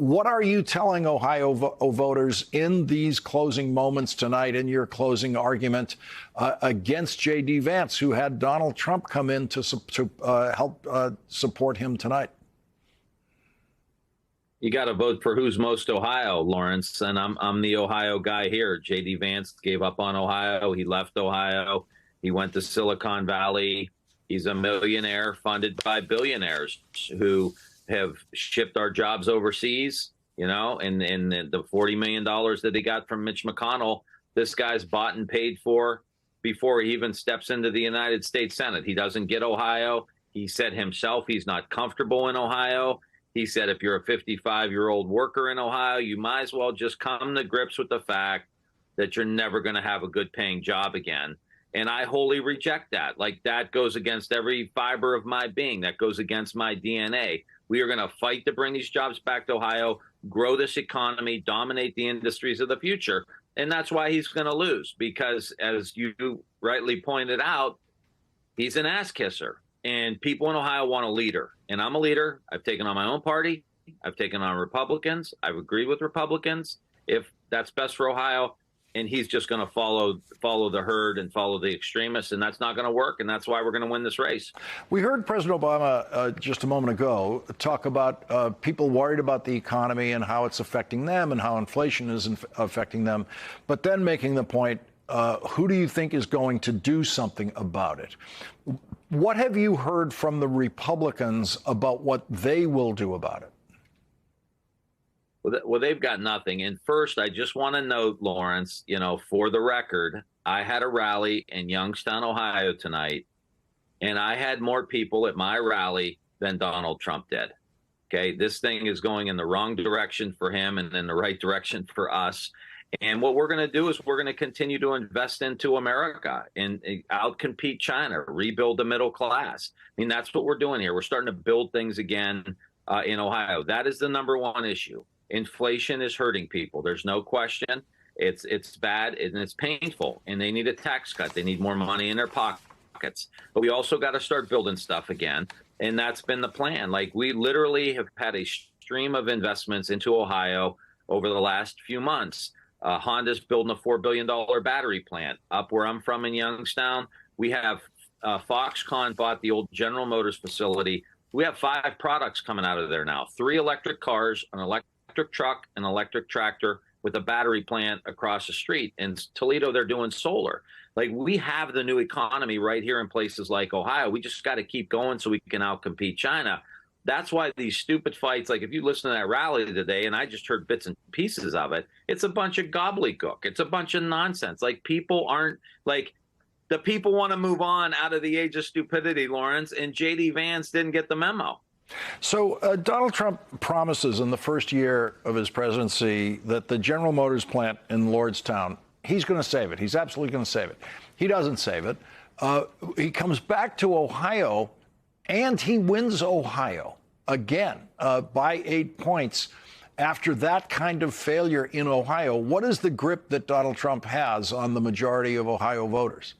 What are you telling Ohio voters in these closing moments tonight in your closing argument against J.D. Vance, who had Donald Trump come in to help support him tonight? You got to vote for who's most Ohio, Lawrence, and I'm the Ohio guy here. J.D. Vance gave up on Ohio. He left Ohio. He went to Silicon Valley. He's a millionaire funded by billionaires who have shipped our jobs overseas, and the $40 million that he got from Mitch McConnell, this guy's bought and paid for before he even steps into the United States Senate. He doesn't get Ohio. He said himself he's not comfortable in Ohio. He said if you're a 55-year-old worker in Ohio, you might as well just come to grips with the fact that you're never going to have a good paying job again. And I wholly reject that. Like, that goes against every fiber of my being. That goes against my DNA. We are going to fight to bring these jobs back to Ohio, grow this economy, dominate the industries of the future. And that's why he's going to lose, because, as you rightly pointed out, he's an ass kisser. And people in Ohio want a leader. And I'm a leader. I've taken on my own party. I've taken on Republicans. I've agreed with Republicans if that's best for Ohio. And he's just going to follow the herd and follow the extremists, and that's not going to work, and that's why we're going to win this race. We heard President Obama just a moment ago talk about people worried about the economy and how it's affecting them and how inflation is affecting them, but then making the point, who do you think is going to do something about it? What have you heard from the Republicans about what they will do about it? Well, they've got nothing. And first, I just want to note, Lawrence, for the record, I had a rally in Youngstown, Ohio tonight, and I had more people at my rally than Donald Trump did. Okay, this thing is going in the wrong direction for him and in the right direction for us. And what we're going to do is we're going to continue to invest into America and outcompete China, rebuild the middle class. I mean, that's what we're doing here. We're starting to build things again in Ohio. That is the number one issue. Inflation is hurting people. There's no question. It's bad and it's painful, and they need a tax cut. They need more money in their pockets. But we also got to start building stuff again, and that's been the plan. Like, we literally have had a stream of investments into Ohio over the last few months. Honda's building a $4 billion battery plant up where I'm from in Youngstown. We have Foxconn bought the old General Motors facility. We have 5 products coming out of there now: 3 electric cars, an electric truck, an electric tractor with a battery plant across the street. In Toledo, they're doing solar. Like, we have the new economy right here in places like Ohio. We just got to keep going so we can outcompete China. That's why these stupid fights, like if you listen to that rally today, and I just heard bits and pieces of it, it's a bunch of gobbledygook. It's a bunch of nonsense. Like, people aren't, like, the people want to move on out of the age of stupidity, Lawrence, and J.D. Vance didn't get the memo. So Donald Trump promises in the first year of his presidency that the General Motors plant in Lordstown, he's going to save it. He's absolutely going to save it. He doesn't save it. He comes back to Ohio, and he wins Ohio again by 8 points. After that kind of failure in Ohio, what is the grip that Donald Trump has on the majority of Ohio voters?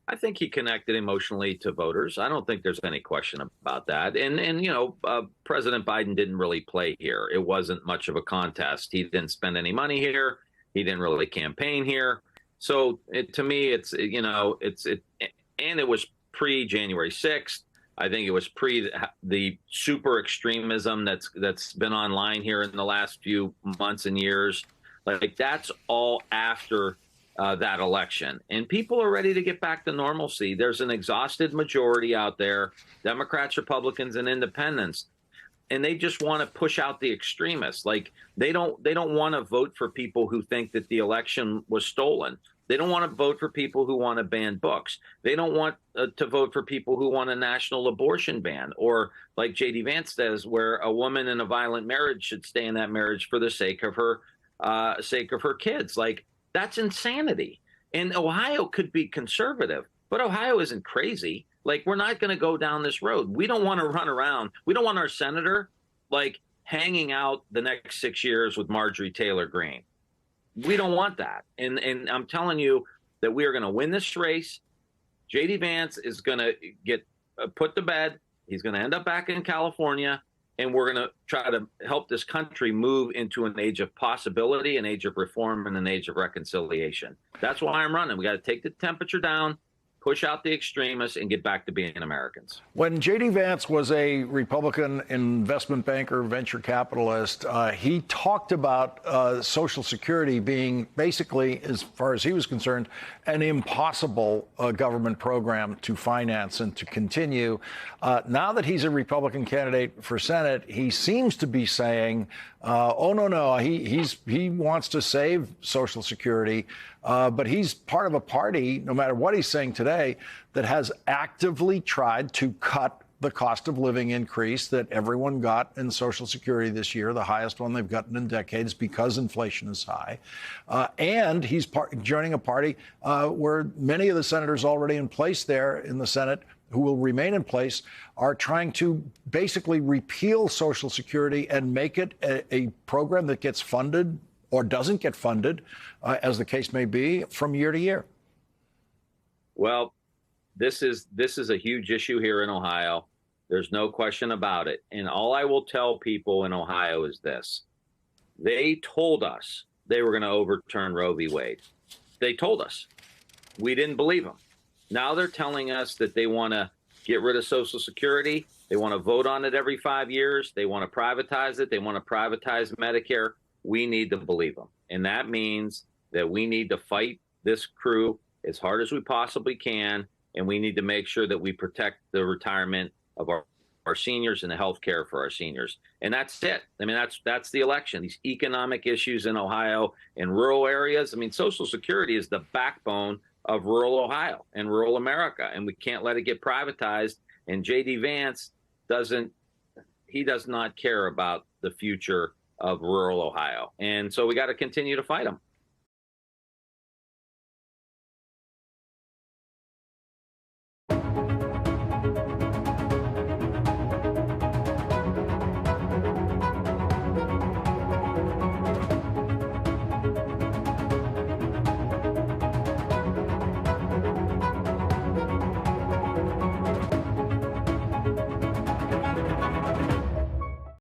I think he connected emotionally to voters. I don't think there's any question about that. And President Biden didn't really play here. It wasn't much of a contest. He didn't spend any money here. He didn't really campaign here. So to me, it was pre-January 6th. I think it was pre the super extremism that's been online here in the last few months and years. Like, that's all after that election, and people are ready to get back to normalcy. There's an exhausted majority out there, Democrats, Republicans, and independents, and they just want to push out the extremists. Like, they don't want to vote for people who think that the election was stolen. They don't want to vote for people who want to ban books. They don't want to vote for people who want a national abortion ban, or, like J.D. Vance says, where a woman in a violent marriage should stay in that marriage for the sake of her kids. Like, that's insanity. And Ohio could be conservative, but Ohio isn't crazy. Like, we're not going to go down this road. We don't want to run around. We don't want our senator, like, hanging out the next 6 years with Marjorie Taylor Greene. We don't want that. And I'm telling you that we are going to win this race. J.D. Vance is going to get put to bed. He's going to end up back in California, and we're going to try to help this country move into an age of possibility, an age of reform, and an age of reconciliation. That's why I'm running. We got to take the temperature down, push out the extremists, and get back to being Americans. When J.D. Vance was a Republican investment banker, venture capitalist, he talked about Social Security being basically, as far as he was concerned, an impossible government program to finance and to continue. Now that he's a Republican candidate for Senate, he seems to be saying, oh, no, he wants to save Social Security. But he's part of a party, no matter what he's saying today, that has actively tried to cut the cost of living increase that everyone got in Social Security this year, the highest one they've gotten in decades because inflation is high. And he's joining a party where many of the senators already in place there in the Senate who will remain in place are trying to basically repeal Social Security and make it a program that gets funded or doesn't get funded, as the case may be, from year to year. Well, this is a huge issue here in Ohio. There's no question about it. And all I will tell people in Ohio is this. They told us they were going to overturn Roe v. Wade. They told us. We didn't believe them. Now they're telling us that they want to get rid of Social Security. They want to vote on it every 5 years. They want to privatize it. They want to privatize Medicare. We need to believe them. And that means that we need to fight this crew as hard as we possibly can. And we need to make sure that we protect the retirement of our seniors and the health care for our seniors. And that's it. I mean, that's the election. These economic issues in Ohio and rural areas. I mean, Social Security is the backbone of rural Ohio and rural America. And we can't let it get privatized. And J.D. Vance does not care about the future of rural Ohio. And so we got to continue to fight them.